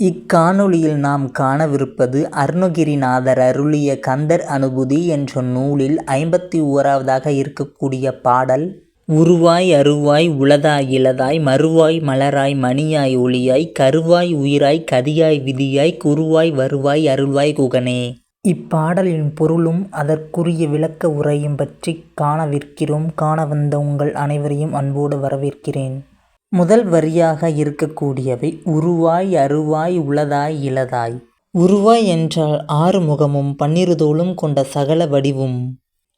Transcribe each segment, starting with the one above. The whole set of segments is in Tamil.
இக்காணொளியில் நாம் காணவிருப்பது அருணகிரிநாதர் அருளிய கந்தர் அனுபூதி என்ற நூலில் 51வதாக இருக்கக்கூடிய பாடல். உருவாய் அருவாய் உளதாய் இளதாய் மறுவாய் மலராய் மணியாய் ஒளியாய் கருவாய் உயிராய் கதியாய் விதியாய் குருவாய் வருவாய் அருள்வாய் குகனே. இப்பாடலின் பொருளும் அதற்குரிய விளக்க உரையும் பற்றி காணவிருக்கிறோம். காண வந்த உங்கள் அனைவரையும் அன்போடு வரவேற்கிறேன். முதல் வரியாக இருக்கக்கூடியவை உருவாய் அருவாய் உளதாய் இளதாய். உருவாய் என்றால் 6 முகமும் 12 தோளும் கொண்ட சகல வடிவும்.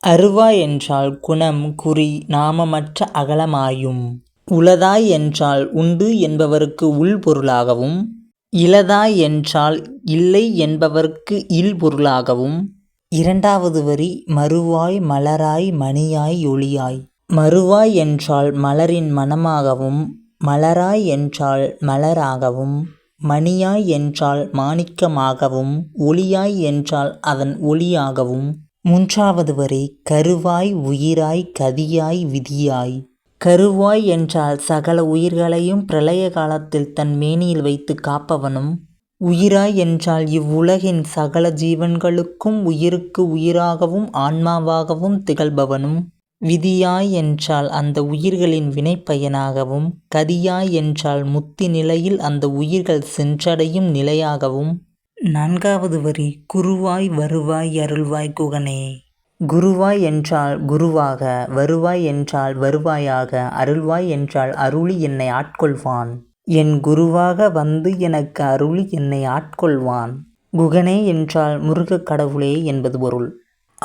அருவாய் என்றால் குணம் குறி நாமமற்ற அகலமாயும். உளதாய் என்றால் உண்டு என்பவருக்கு உள் பொருளாகவும். இளதாய் என்றால் இல்லை என்பவர்க்கு இல் பொருளாகவும். இரண்டாவது வரி மறுவாய் மலராய் மணியாய் ஒளியாய். மறுவாய் என்றால் மலரின் மணமாகவும் மலராய் என்றால் மலராகவும் மணியாய் என்றால் மாணிக்கமாகவும் ஒளியாய் என்றால் அதன் ஒளியாகவும். மூன்றாவது வரி கருவாய் உயிராய் கதியாய் விதியாய். கருவாய் என்றால் சகல உயிர்களையும் பிரளய காலத்தில் தன் மேனியில் வைத்து காப்பவனும். உயிராய் என்றால் இவ்வுலகின் சகல ஜீவன்களுக்கும் உயிருக்கு உயிராகவும் ஆன்மாவாகவும் திகழ்பவனும். விதியாய் என்றால் அந்த உயிர்களின் வினைப்பயனாகவும். கதியாய் என்றால் முத்தி நிலையில் அந்த உயிர்கள் சென்றடையும் நிலையாகவும். நான்காவது வரி குருவாய் வருவாய் அருள்வாய் குகனே. குருவாய் என்றால் குருவாக, வருவாய் என்றால் வருவாயாக, அருள்வாய் என்றால் அருளி என்னை ஆட்கொள்வான். என் குருவாக வந்து எனக்கு அருளி என்னை ஆட்கொள்வான். குகனே என்றால் முருகக் கடவுளே என்பது பொருள்.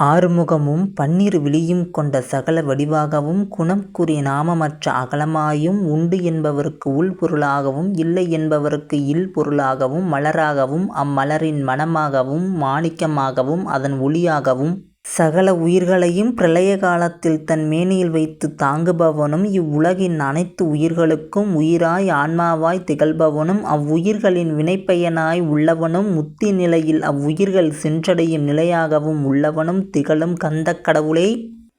6 முகமும் 12 விழியும் கொண்ட சகல வடிவாகவும் குணம் குறி நாமமற்ற அகலமாயும் உண்டு என்பவருக்கு உள் பொருளாகவும் இல்லை என்பவருக்கு இல் பொருளாகவும் மலராகவும் அம்மலரின் மணமாகவும் மாணிக்கமாகவும் அதன் ஒளியாகவும் சகல உயிர்களையும் பிரளய காலத்தில் தன் மேனியில் வைத்து தாங்குபவனும் இவ்வுலகின் அனைத்து உயிர்களுக்கும் உயிராய் ஆன்மாவாய் திகழ்பவனும் அவ்வுயிர்களின் வினைப்பயனாய் உள்ளவனும் முத்தி நிலையில் அவ்வுயிர்கள் சென்றடையும் நிலையாகவும் உள்ளவனும் திகழும் கந்தக் கடவுளே,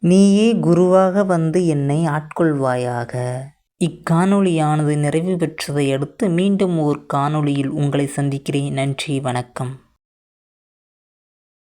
நீயே குருவாக வந்து என்னை ஆட்கொள்வாயாக. இக்காணொளியானது நிறைவு பெற்றதை அடுத்து மீண்டும் ஓர் காணொளியில் உங்களை சந்திக்கிறேன். நன்றி, வணக்கம்.